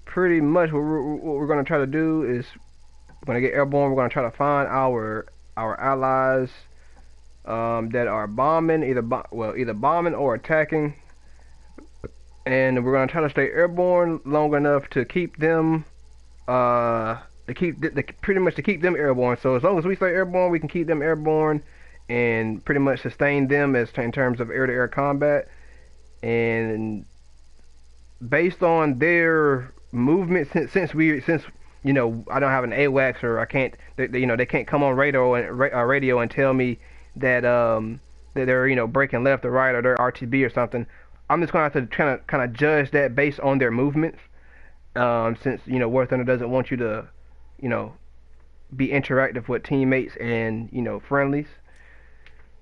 pretty much what we're gonna try to do is we're gonna get airborne. We're gonna try to find our allies that are bombing, either bombing or attacking, and we're gonna try to stay airborne long enough to keep them pretty much to keep them airborne. So as long as we stay airborne, we can keep them airborne and pretty much sustain them as in terms of air-to-air combat. And based on their movement, since you know I don't have an AWACS or I can't, they can't come on radio and tell me that that they're breaking left or right or they're RTB or something. I'm just gonna have to kind of judge that based on their movements. Since War Thunder doesn't want you to be interactive with teammates and friendlies.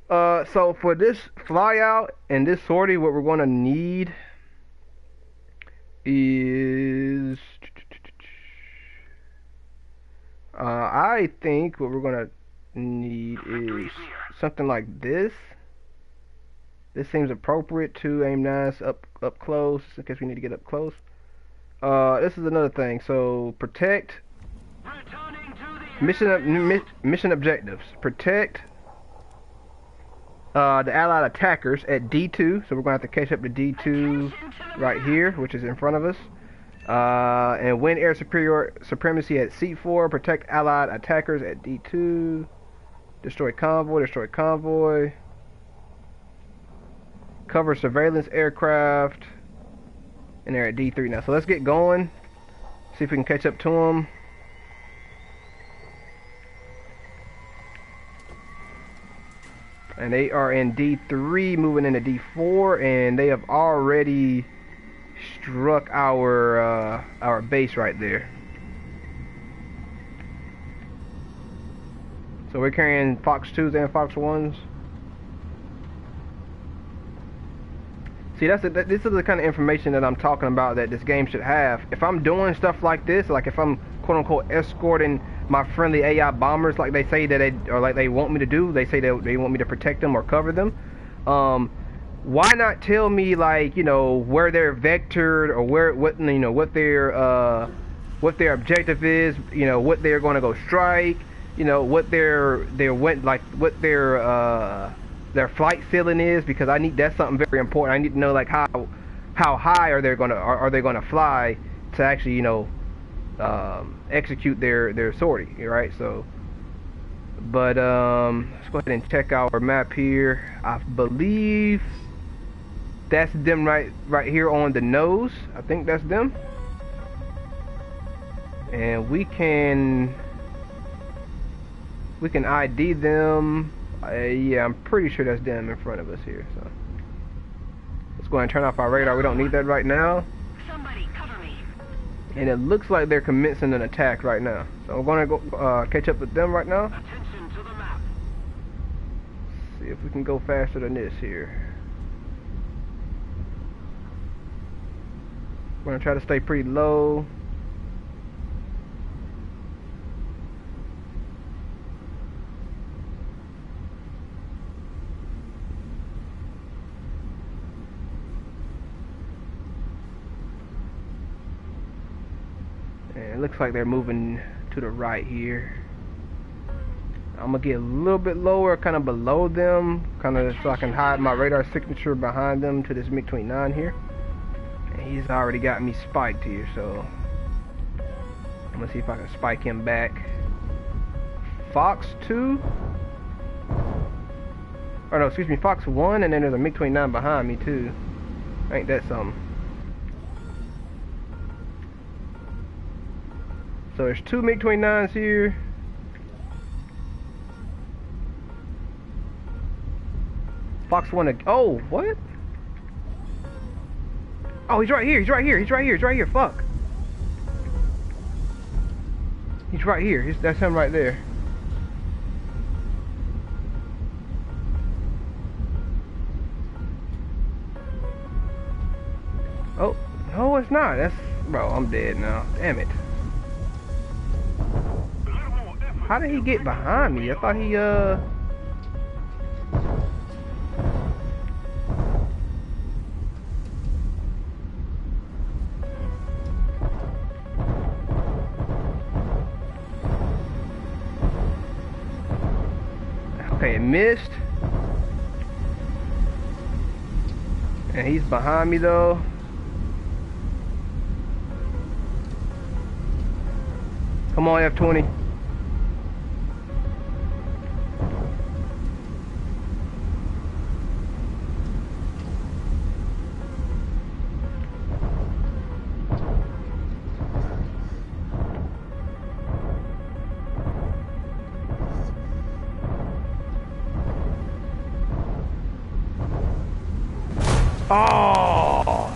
So for this flyout and this sortie, what we're gonna need is I think what we're gonna need is something like this. This seems appropriate to aim nice up close in case we need to get up close. This is another thing. So protect mission objectives. Protect the allied attackers at D2. So we're gonna have to catch up to D2 right here, which is in front of us. And win air supremacy at C4. Protect allied attackers at D2. Destroy convoy. Cover surveillance aircraft. And they're at D3 now. So let's get going. See if we can catch up to them. And they are in D3, moving into D4, and they have already struck our base right there. So we're carrying Fox 2s and Fox 1s. See, this is the kind of information that I'm talking about that this game should have. If I'm doing stuff like this, like if I'm quote unquote escorting my friendly AI bombers, like they say that they want me to do, they say that they want me to protect them or cover them. Why not tell me where they're vectored or what their objective is, what they're going to go strike, what their flight ceiling is, because that's something very important. I need to know how high are they gonna fly to actually execute their sortie, right? So, but let's go ahead and check our map here. I believe that's them right here on the nose. I think that's them, and we can ID them. Yeah, I'm pretty sure that's them in front of us here. So let's go ahead and turn off our radar. We don't need that right now. Somebody cover me. And it looks like they're commencing an attack right now. So we're going to go catch up with them right now. Attention to the map. See if we can go faster than this here. We're going to try to stay pretty low. It looks like they're moving to the right here. I'm gonna get a little bit lower, kind of below them, so I can hide my radar signature behind them to this MiG-29 here. And he's already got me spiked here, so I'm gonna see if I can spike him back. Fox 2, or no, excuse me, Fox 1, and then there's a MiG-29 behind me too. Ain't that something? So there's two MiG-29s here. Fox 1. Oh, what? Oh, he's right here. He's right here. He's right here. He's right here. Fuck. He's right here. That's him right there. Oh, no, it's not. Bro, I'm dead now. Damn it. How did he get behind me? I thought he, Okay, it missed. And he's behind me though. Come on, F14. Oh!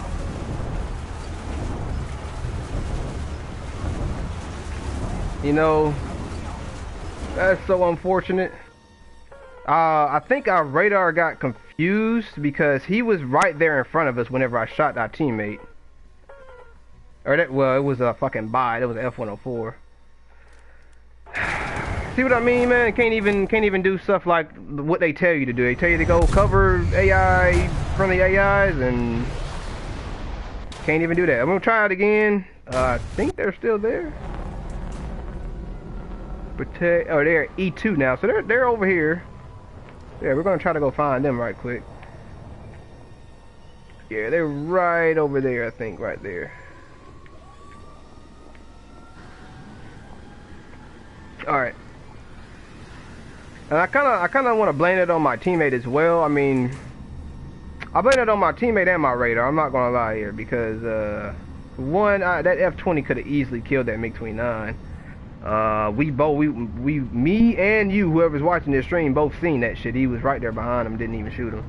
You know, that's so unfortunate. I think our radar got confused because he was right there in front of us whenever I shot our teammate. Or that, well, it was a fucking bot. It was F104. See what I mean, man? Can't even do stuff like what they tell you to do. They tell you to go cover AI, friendly AIs, and can't even do that. I'm gonna try it again. I think they're still there. Protect. Oh, they're at E2 now, so they're over here. Yeah, we're gonna try to go find them right quick. Yeah, they're right over there. I think right there. All right. And I kind of want to blame it on my teammate as well. I mean, I blame it on my teammate and my radar. I'm not gonna lie here because one, that F20 could have easily killed that MiG-29. Me and you, whoever's watching this stream, both seen that shit. He was right there behind him, didn't even shoot him.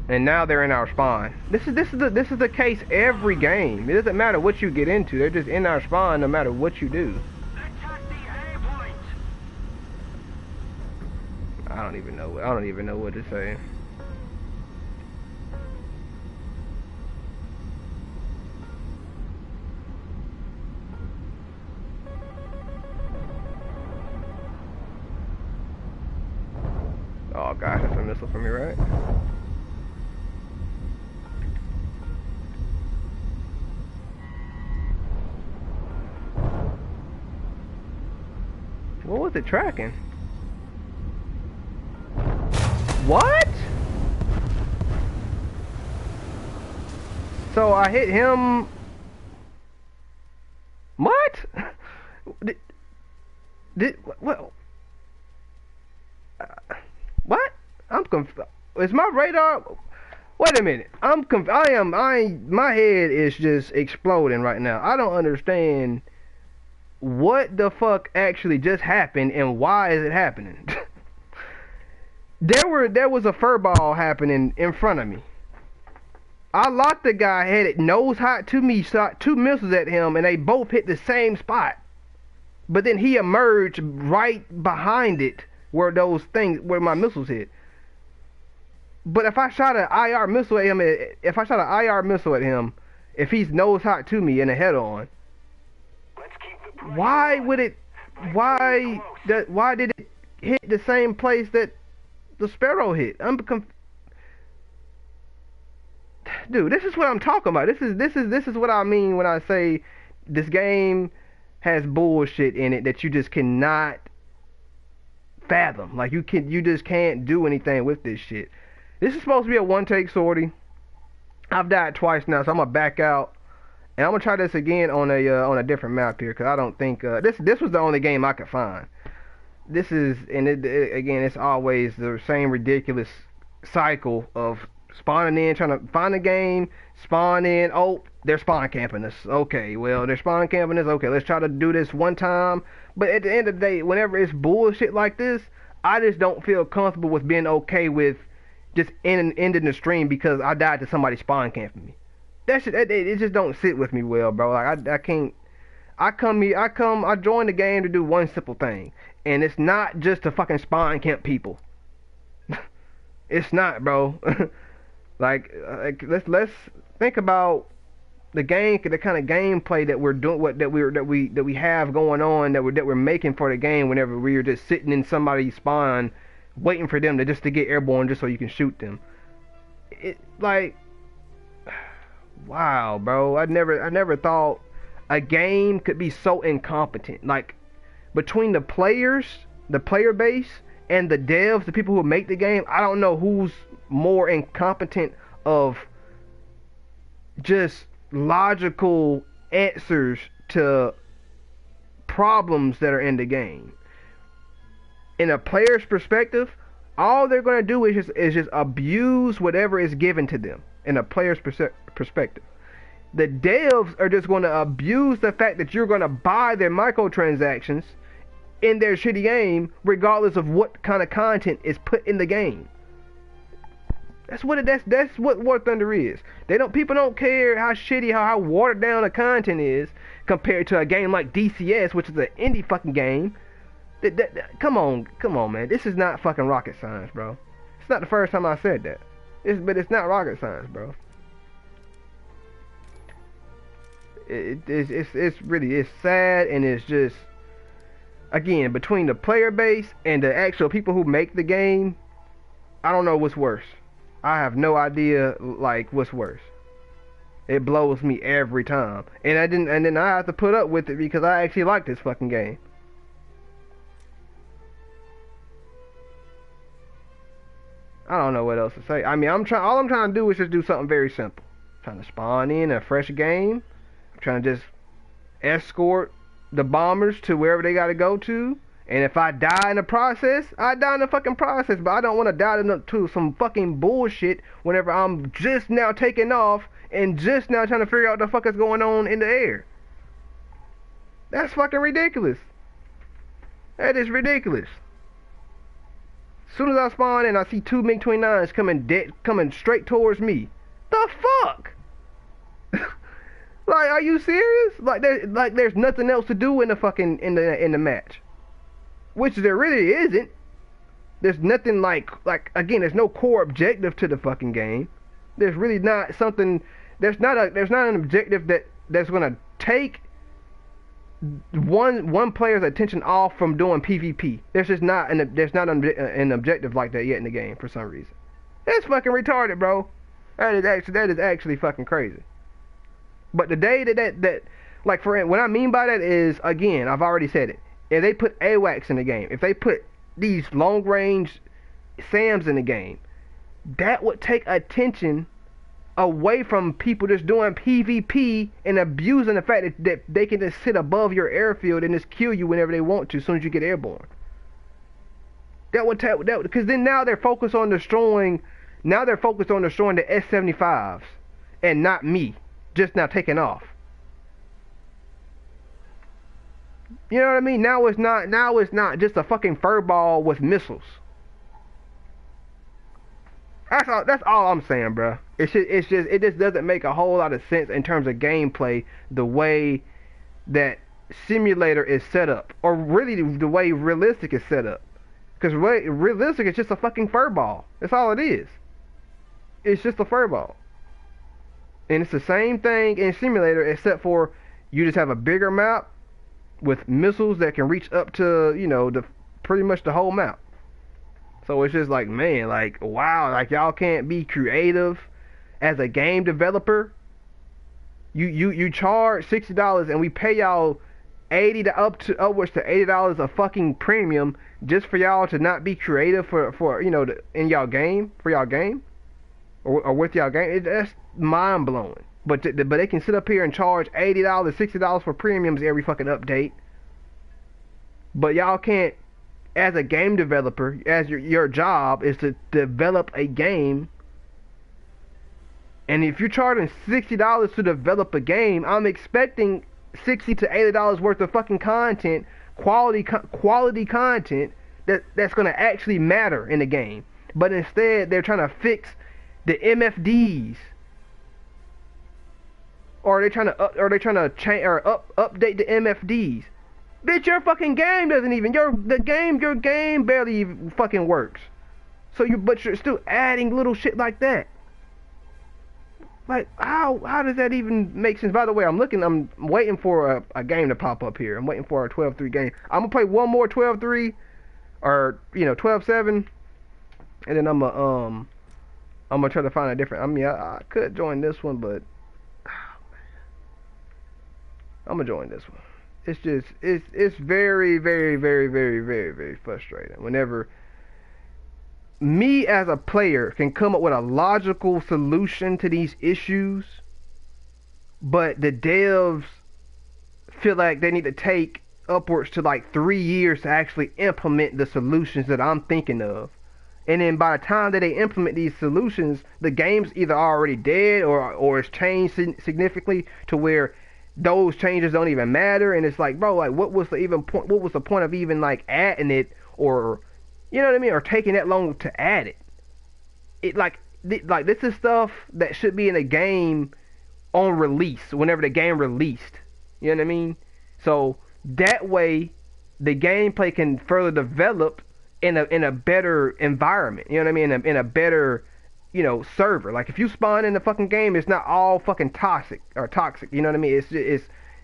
And now they're in our spawn. This is the case every game. It doesn't matter what you get into. They're just in our spawn no matter what you do. Attack the A point. I don't even know what to say. Oh gosh, that's a missile for me, right? What was it tracking? What? So I hit him. What? What? What? I'm confused. Is my radar? Wait a minute. My head is just exploding right now. I don't understand what the fuck actually just happened and why is it happening. There was a furball happening in front of me. I locked the guy, had it nose hot to me, shot 2 missiles at him, and they both hit the same spot. But then he emerged right behind it where my missiles hit. But if I shot an IR missile at him, if he's nose hot to me and a head on, why did it hit the same place that the Sparrow hit? Dude, this is what I'm talking about. This is what I mean when I say this game has bullshit in it that you just cannot fathom. Like you just can't do anything with this shit. This is supposed to be a one-take sortie. I've died twice now, so I'm gonna back out. And I'm gonna try this again on a different map here, cause I don't think this was the only game I could find. This is again, it's always the same ridiculous cycle of spawning in, trying to find a game, spawn in. Oh, they're spawn camping us. Okay, well they're spawn camping us. Okay, let's try to do this one time. But at the end of the day, whenever it's bullshit like this, I just don't feel comfortable with being okay with just ending the stream because I died to somebody spawn camping me. That shit, it just don't sit with me well, bro. Like I can't. I joined the game to do one simple thing, and it's not just to fucking spawn camp people. It's not, bro. like let's think about the kind of gameplay that we're doing, that we have going on, that we're making for the game. Whenever we're just sitting in somebody's spawn, waiting for them to get airborne just so you can shoot them. It like. Wow, bro! I never thought a game could be so incompetent. Like between the players, the player base, and the devs, the people who make the game, I don't know who's more incompetent of just logical answers to problems that are in the game. In a player's perspective, all they're going to do is just abuse whatever is given to them in a player's perspective. The devs are just going to abuse the fact that you're going to buy their microtransactions in their shitty game, regardless of what kind of content is put in the game. That's what War Thunder is. People don't care how shitty, how watered down the content is compared to a game like DCS, which is an indie fucking game. Come on, man. This is not fucking rocket science, bro. It's not the first time I said that. But it's not rocket science, bro. It's sad, and it's just, again, between the player base and the actual people who make the game, I don't know what's worse. I have no idea, like, what's worse. It blows me every time, and then I have to put up with it because I actually like this fucking game. I don't know what else to say. I mean, all I'm trying to do is just do something very simple. I'm trying to spawn in a fresh game. I'm trying to just escort the bombers to wherever they gotta go to. And if I die in the process, I die in the fucking process. But I don't want to die to some fucking bullshit whenever I'm just now taking off and just now trying to figure out what the fuck is going on in the air. That's fucking ridiculous. That is ridiculous. As soon as I spawn in, I see two MiG-29s coming straight towards me. The fuck? Like, are you serious? Like there's nothing else to do in the fucking in the match, which there really isn't. There's nothing like again. There's no core objective to the fucking game. There's really not something. There's not an objective that's gonna take one player's attention off from doing PvP. There's just not an objective like that yet in the game for some reason. That's fucking retarded, bro. That is actually fucking crazy. But the day that like, for what I mean by that is, again, I've already said it. If they put AWACS in the game, if they put these long range SAMs in the game, that would take attention away from people just doing PvP and abusing the fact that they can just sit above your airfield and just kill you whenever they want to as soon as you get airborne. That would because then now they're focused on destroying the S-75s and not me just now taking off. You know what I mean? Now it's not just a fucking furball with missiles. That's all I'm saying, bro. It just doesn't make a whole lot of sense in terms of gameplay, the way that simulator is set up, or really the way realistic is set up. Because realistic is just a fucking furball. That's all it is. It's just a furball. And it's the same thing in simulator, except for you just have a bigger map with missiles that can reach up to, pretty much the whole map. So it's just like, man, like, wow, like, y'all can't be creative as a game developer. You charge $60 and we pay y'all upwards to $80 a fucking premium just for y'all to not be creative for in y'all game, for y'all game, or with y'all game. That's mind blowing. But they can sit up here and charge $80, $60 for premiums every fucking update. But y'all can't, as a game developer, as your job is to develop a game. And if you're charging $60 to develop a game, I'm expecting $60 to $80 worth of fucking content, quality content that's gonna actually matter in the game. But instead, they're trying to fix the MFDs, or they're trying to change or update the MFDs. Bitch, your fucking game doesn't even your game barely even fucking works. But you're still adding little shit like that. Like, how does that even make sense? By the way, I'm waiting for a game to pop up here. I'm waiting for a 12-3 game. I'm gonna play one more 12-3 or 12-7, and then I'm gonna try to find a different. I mean, I could join this one, but I'm gonna join this one. It's very, very, very, very, very, very frustrating whenever me as a player can come up with a logical solution to these issues, but the devs feel like they need to take upwards to like 3 years to actually implement the solutions that I'm thinking of. And then by the time that they implement these solutions, the game's either already dead or it's changed significantly to where those changes don't even matter. And it's like, bro, like what was the even point? What was the point of even like adding it, or you know what I mean, or taking that long to add it? Like this is stuff that should be in a game on release whenever the game released. You know what I mean? So that way the gameplay can further develop in a better environment. You know what I mean? In a better, server. Like if you spawn in the fucking game, it's not all fucking toxic. You know what I mean?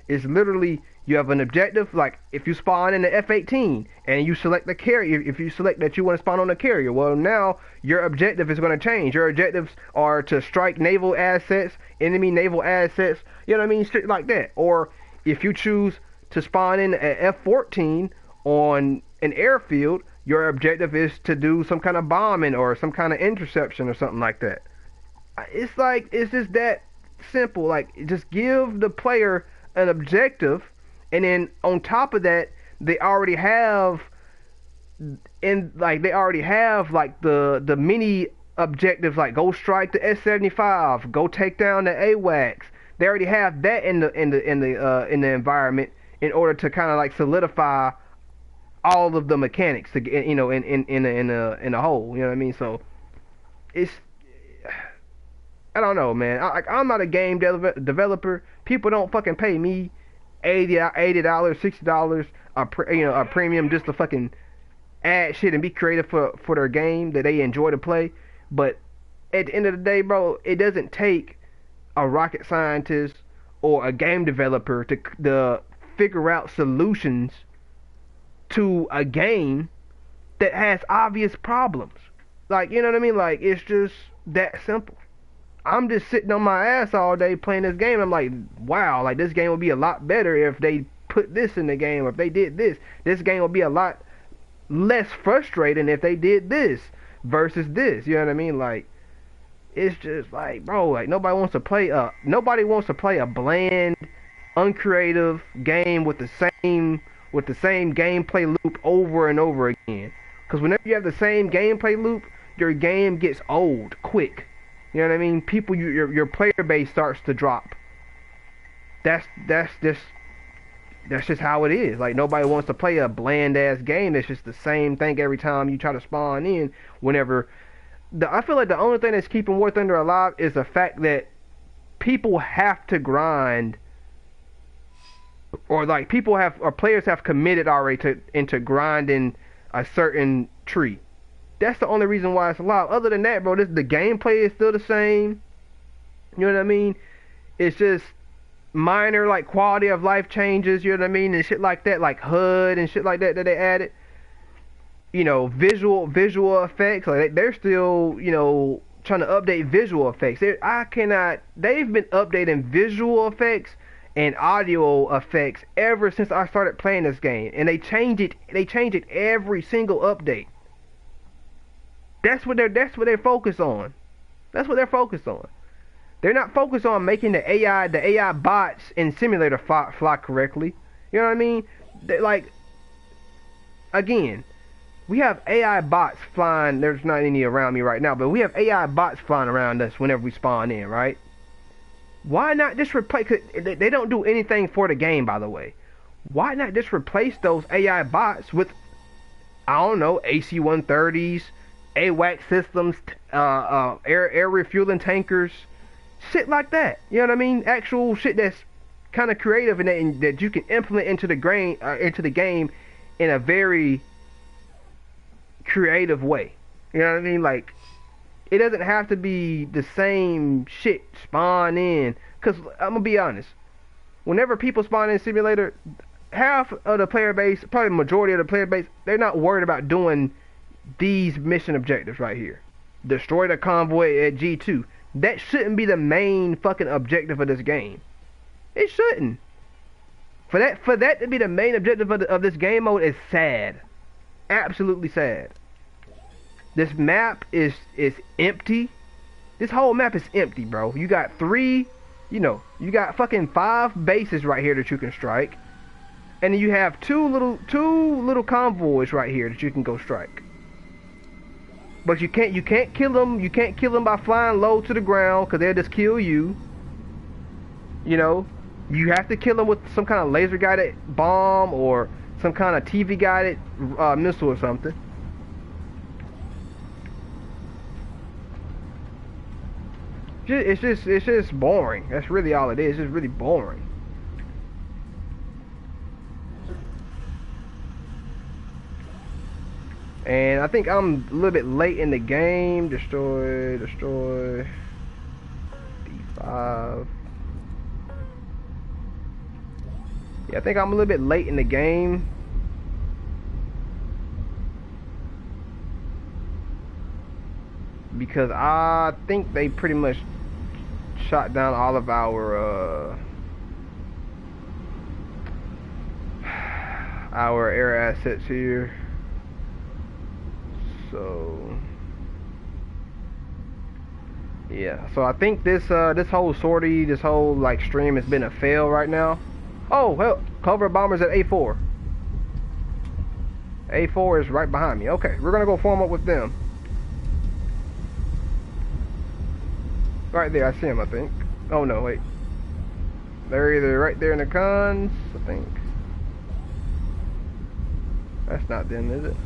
It's literally you have an objective. Like if you spawn in the F14 and you select the carrier, if you select that you want to spawn on the carrier, well now your objective is going to change. Your objectives are to strike naval assets, enemy naval assets. You know what I mean? Shit like that. Or if you choose to spawn in at F14 on an airfield, your objective is to do some kind of bombing or some kind of interception or something like that. It's just that simple. Like, just give the player an objective, and then on top of that, they already have like the mini objectives, like go strike the S-75, go take down the AWACS. They already have that in the environment in order to kind of like solidify all of the mechanics to get, in a whole. You know what I mean? So it's, I don't know, man. I'm not a game developer. People don't fucking pay me $80, $60 a premium just to fucking add shit and be creative for their game that they enjoy to play. But at the end of the day, bro, it doesn't take a rocket scientist or a game developer to figure out solutions to a game that has obvious problems. Like, you know what I mean? Like, it's just that simple. I'm just sitting on my ass all day playing this game. I'm like, wow, like this game would be a lot better if they put this in the game, or if they did this. This game would be a lot less frustrating if they did this versus this. You know what I mean? Like, it's just like, bro, like nobody wants to play a bland, uncreative game with the same gameplay loop over and over again. Because whenever you have the same gameplay loop, your game gets old quick. You know what I mean? Your player base starts to drop. That's just how it is. Like, nobody wants to play a bland ass game that's just the same thing every time you try to spawn in. I feel like the only thing that's keeping War Thunder alive is the fact that people have to grind, or like players have committed already into grinding a certain tree. That's the only reason why it's alive. Other than that, bro, the gameplay is still the same. You know what I mean? It's just minor like quality of life changes, you know what I mean, and shit like that, like HUD and shit like that they added. Visual effects, like they're still, trying to update visual effects. They've been updating visual effects and audio effects ever since I started playing this game, and they change it every single update. That's what they're focused on. That's what they're focused on. They're not focused on making the AI bots in simulator fly correctly. You know what I mean? Again, we have AI bots flying. There's not any around me right now, but we have AI bots flying around us whenever we spawn in, right? Why not just replace? Cause they don't do anything for the game, by the way. Why not just replace those AI bots with, I don't know, AC-130s, AWACS systems, air refueling tankers, shit like that. You know what I mean? Actual shit that's kind of creative and that you can implement into the game in a very creative way. You know what I mean? Like, it doesn't have to be the same shit spawn in. Cause I'm gonna be honest, whenever people spawn in simulator, half of the player base, probably the majority of the player base, they're not worried about doing these mission objectives right here. Destroy the convoy at G2. That shouldn't be the main fucking objective of this game. It shouldn't. For that to be the main objective of this game mode is sad. Absolutely sad. This map is empty. This whole map is empty, bro. You got you got fucking 5 bases right here that you can strike. And then you have two little convoys right here that you can go strike. But you can't kill them. You can't kill them by flying low to the ground, because they'll just kill you. You know, you have to kill them with some kind of laser guided bomb or some kind of TV guided missile or something. It's just boring. That's really all it is. It's just really boring. And I think I'm a little bit late in the game. Destroy. D5. Yeah, I think I'm a little bit late in the game. Because I think they pretty much shot down all of our air assets here. So yeah, so I think this whole sortie, this whole like stream has been a fail right now. Oh well, cover bombers at A4. A4 is right behind me. Okay, we're gonna go form up with them. Right there, I see him, I think. Oh no, wait. They're either right there in the cons, I think. That's not them, is it?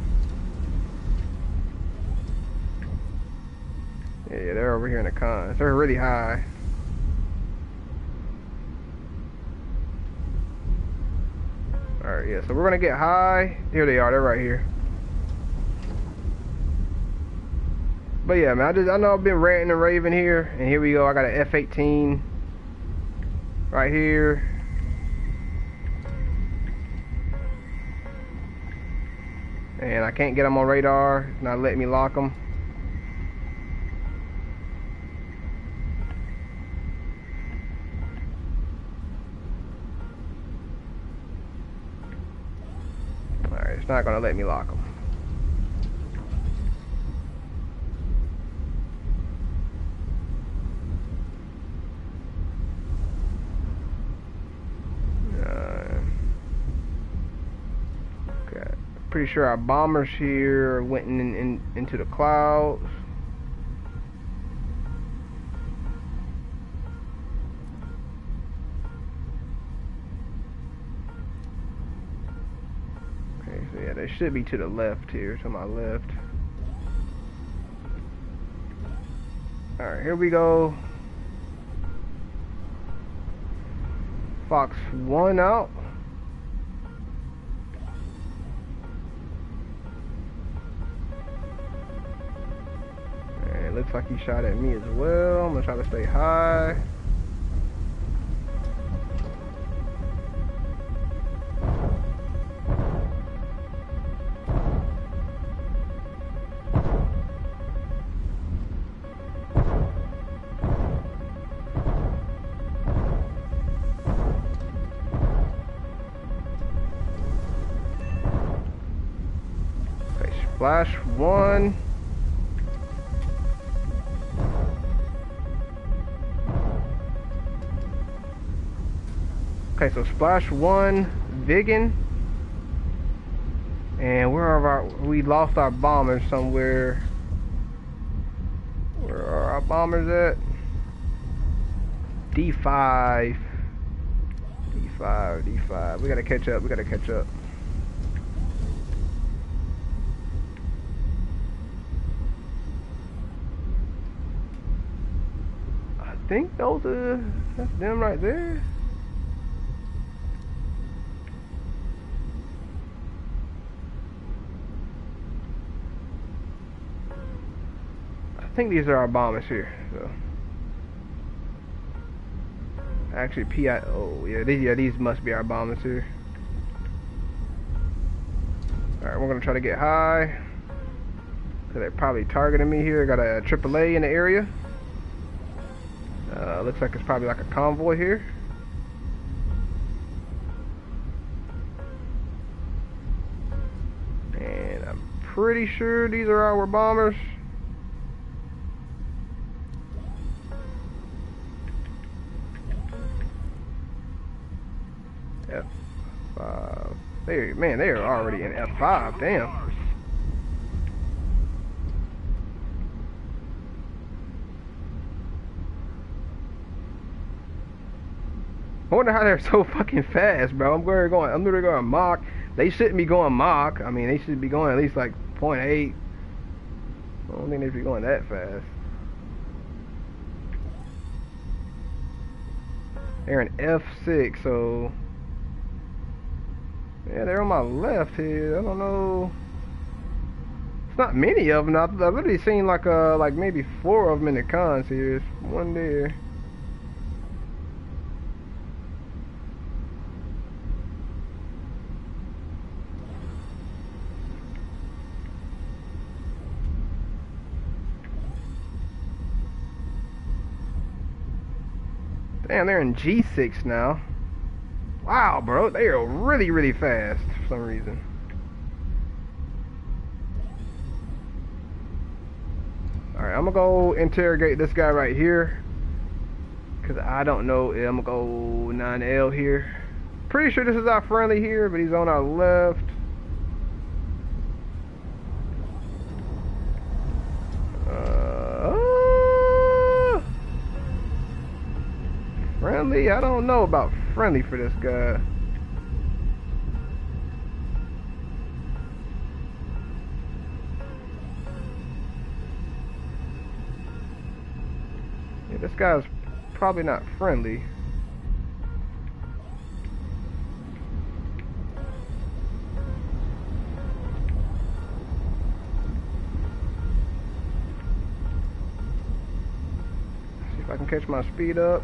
Yeah, they're over here in the cons. They're really high. Alright, yeah, so we're gonna get high. Here they are, they're right here. But yeah, man, I know I've been ranting and raving here, and here we go. I got an F14 right here. And I can't get them on radar. It's not letting me lock them. Alright, it's not gonna let me lock them. Pretty sure our bombers here went into the clouds. Okay, so yeah, they should be to the left here, to my left. Alright, here we go. Fox 1 out. Looks like he shot at me as well. I'm gonna try to stay high. Okay, splash 1. Okay, so splash 1, Vigan, and we lost our bombers somewhere. Where are our bombers at? D5. D5. We gotta catch up. I think that's them right there. I think these are our bombers here. So actually, oh yeah, these must be our bombers here. All right, we're gonna try to get high. So they're probably targeting me here. Got a AAA in the area. Looks like it's probably like a convoy here. pretty sure these are our bombers. F5. Man, they are already in F5. Damn. I wonder how they're so fucking fast, bro. I'm literally going Mach. They shouldn't be going Mach. I mean, they should be going at least like 0.8. I don't think they should be going that fast. They're in F6, so yeah, they're on my left here. I don't know. It's not many of them. I've literally seen like maybe 4 of them in the cons here. It's one there. Damn, they're in G6 now. Wow, bro, they are really, really fast for some reason. Alright, I'm gonna go interrogate this guy right here. Cause I don't know. I'm gonna go 9L here. Pretty sure this is our friendly here, but he's on our left. Friendly? I don't know about friendly for this guy. Yeah, this guy's probably not friendly. See if I can catch my speed up.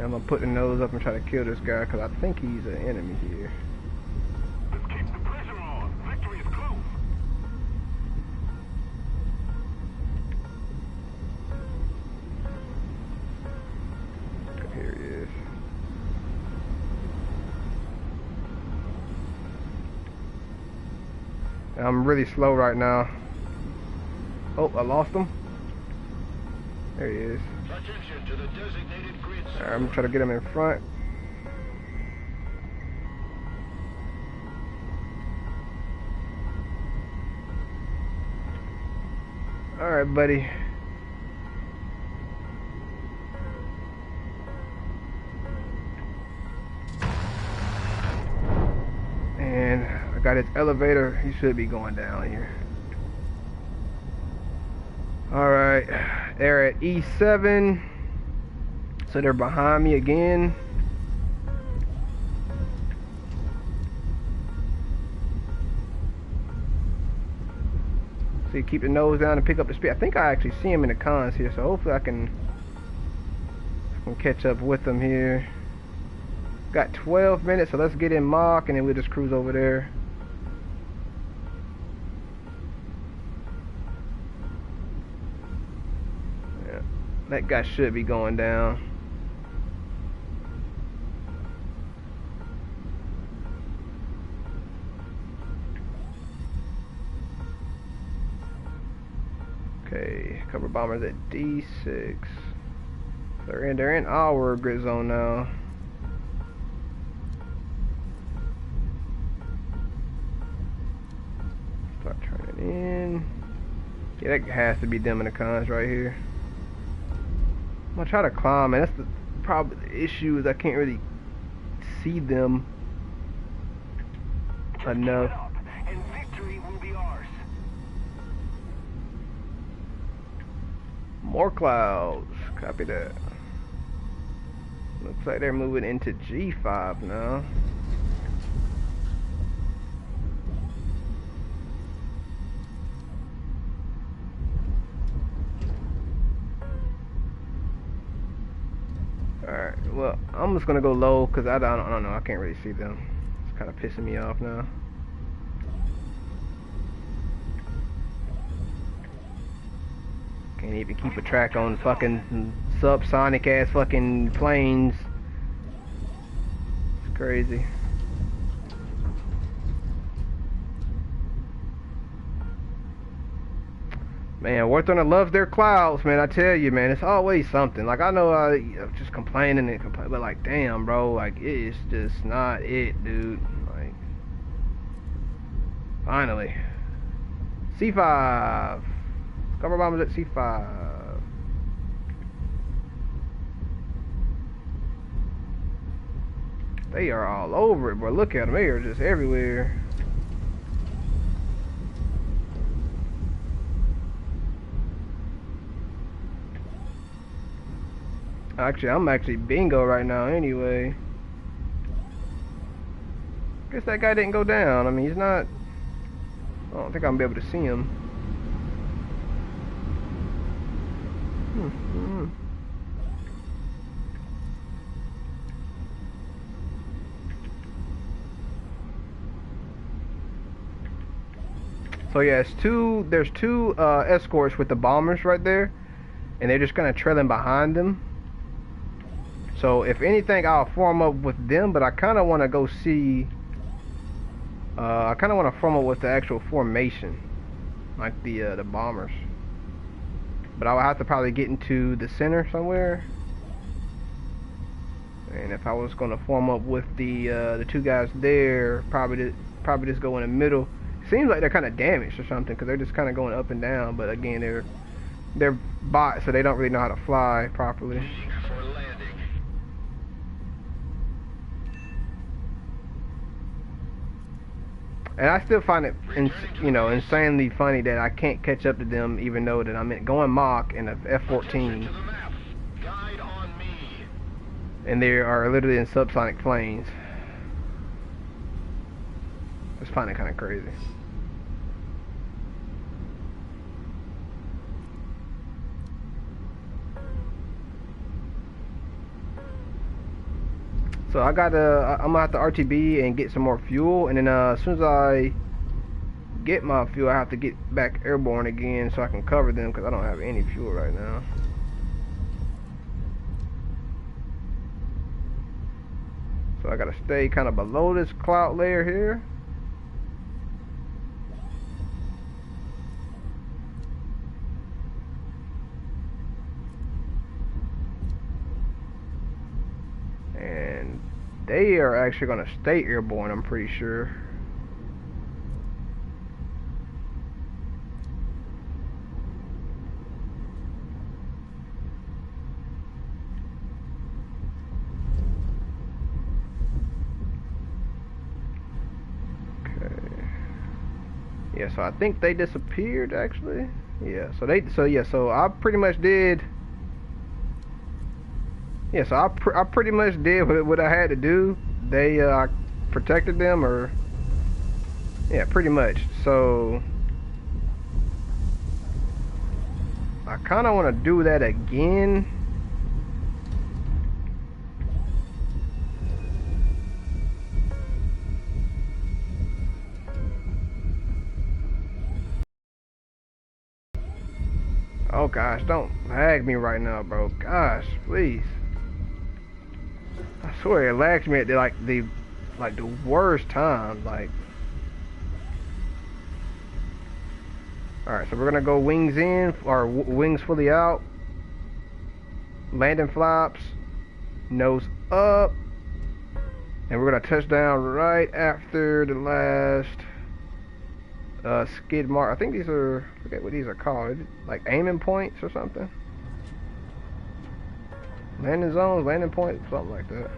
I'm gonna put the nose up and try to kill this guy because I think he's an enemy here. Let's keep the pressure on. Victory is close. Here he is. I'm really slow right now. Oh, I lost him. There he is. Attention to the designated grid. Alright, I'm gonna try to get him in front. Alright, buddy. And I got his elevator. He should be going down here. Alright, they're at E7. So they're behind me again. So you keep the nose down and pick up the speed. I think I actually see him in the cons here, so hopefully I can catch up with him here. Got 12 minutes, so let's get in Mach and then we'll just cruise over there. Yeah, that guy should be going down. Okay, cover bombers at D6. They're in our grid zone now. Start turning in. Yeah, that has to be them in the cons right here. I'm gonna try to climb, and that's probably the issue is I can't really see them enough. And victory will be ours. More clouds. Copy that. Looks like they're moving into G5 now. Alright, well, I'm just gonna go low because I don't know, I can't really see them. It's kind of pissing me off now. Can't even keep a track on fucking subsonic ass fucking planes. It's crazy. Man, War Thunder loves their clouds, man. I tell you, man, it's always something. Like I know just complaining and complaining, but like, damn, bro, like it is just not it, dude. Like, finally, C5, cover bombers at C5. They are all over it, bro. Look at them, they are just everywhere. Actually, I'm actually bingo right now anyway. Guess that guy didn't go down. I mean, he's not... I don't think I'm gonna be able to see him. So yeah, there's two escorts with the bombers right there. And they're just kind of trailing behind them. So if anything, I'll form up with them, but I kind of want to go see. I kind of want to form up with the actual formation, like the bombers. But I'll have to probably get into the center somewhere. And if I was going to form up with the two guys there, probably just go in the middle. Seems like they're kind of damaged or something, because they're just kind of going up and down. But again, they're bots, so they don't really know how to fly properly. And I still find it, insanely funny that I can't catch up to them, even though that I'm going Mach in a F14, and they are literally in subsonic planes. I just find it kind of crazy. So I'm gonna have to RTB and get some more fuel, and then as soon as I get my fuel, I have to get back airborne again so I can cover them, because I don't have any fuel right now. So I gotta stay kind of below this cloud layer here. And they are actually going to stay airborne, I'm pretty sure. Okay. Yeah, so I think they disappeared actually. Yeah, so I pretty much did. Yeah, so I pretty much did what I had to do. They I protected them, or yeah, pretty much. So I kind of want to do that again. Oh gosh, don't lag me right now, bro. Gosh, please. I swear it lags me at the worst time. Like, all right, so we're gonna go wings in, or wings fully out, landing flaps, nose up, and we're gonna touch down right after the last skid mark. I think these are, I forget what these are called, like aiming points or something. Landing zones, landing points, something like that.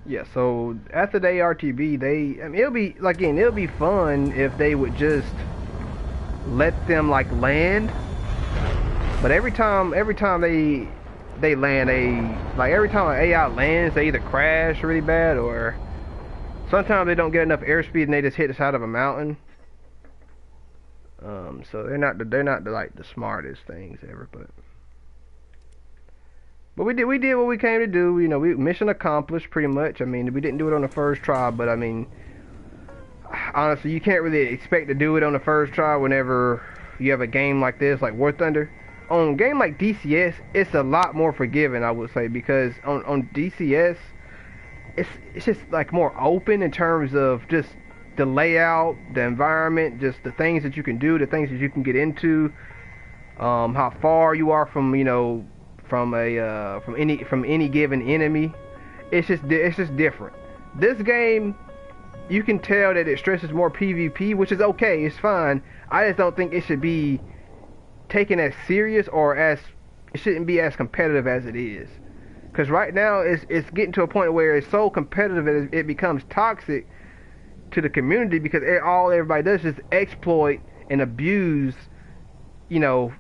Yeah, so after the ARTB, I mean, it'll be fun if they would just let them like land. But every time they land, every time an AI lands, they either crash really bad, or sometimes they don't get enough airspeed and they just hit the side of a mountain. So they're not the smartest things ever, but we did what we came to do. You know, we mission accomplished pretty much. I mean, we didn't do it on the first try, but I mean, honestly, you can't really expect to do it on the first try whenever you have a game like this, like War Thunder. on game like DCS, it's a lot more forgiving, I would say, because on DCS, it's just like more open in terms of just the layout, the environment, just the things that you can do, the things that you can get into, how far you are from from any given enemy. It's just different. This game, you can tell that it stresses more PvP, which is okay. It's fine. I just don't think it should be taken as serious or as it shouldn't be as competitive as it is. Because right now it's getting to a point where it's so competitive that it becomes toxic to the community because all everybody does is exploit and abuse, you know,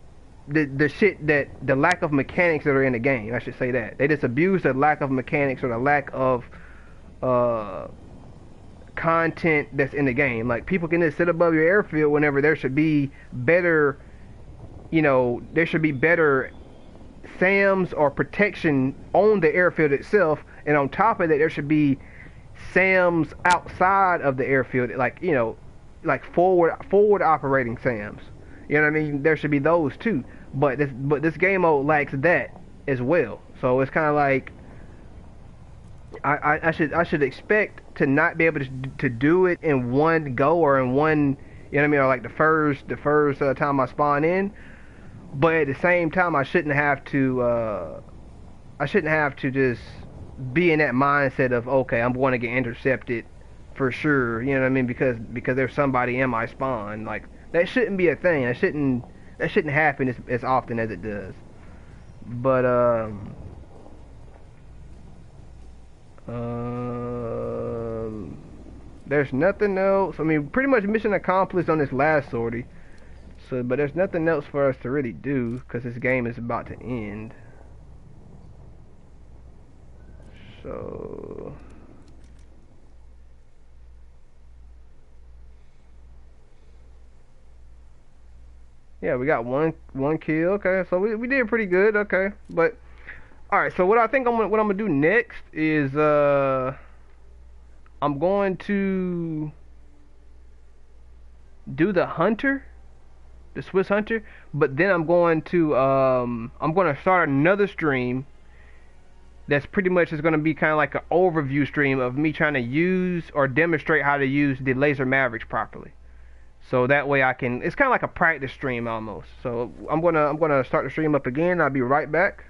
the shit that the lack of mechanics that are in the game. I should say that they just abuse the lack of mechanics or the lack of content that's in the game. Like people can just sit above your airfield whenever there should be better, there should be better SAMs or protection on the airfield itself, and on top of that there should be SAMs outside of the airfield, like forward operating SAMs. You know what I mean? There should be those too. But this game mode lacks that as well. So it's kind of like I should expect to not be able to do it in one go or in one, you know what I mean, or like the first time I spawn in. But at the same time, I shouldn't have to just be in that mindset of, okay, I'm going to get intercepted for sure. You know what I mean? Because there's somebody in my spawn. Like that shouldn't be a thing. That shouldn't happen as often as it does. But there's nothing else. I mean, pretty much mission accomplished on this last sortie. So, but there's nothing else for us to really do because this game is about to end. So, yeah, we got one kill. Okay, so we did pretty good. Okay, but all right. So what I think what I'm gonna do next is I'm going to do the hunter, the Swiss hunter, but then I'm going to start another stream that's pretty much is going to be kind of like an overview stream of me trying to use or demonstrate how to use the laser mavericks properly. So that way it's kind of like a practice stream almost. So I'm gonna start the stream up again. I'll be right back.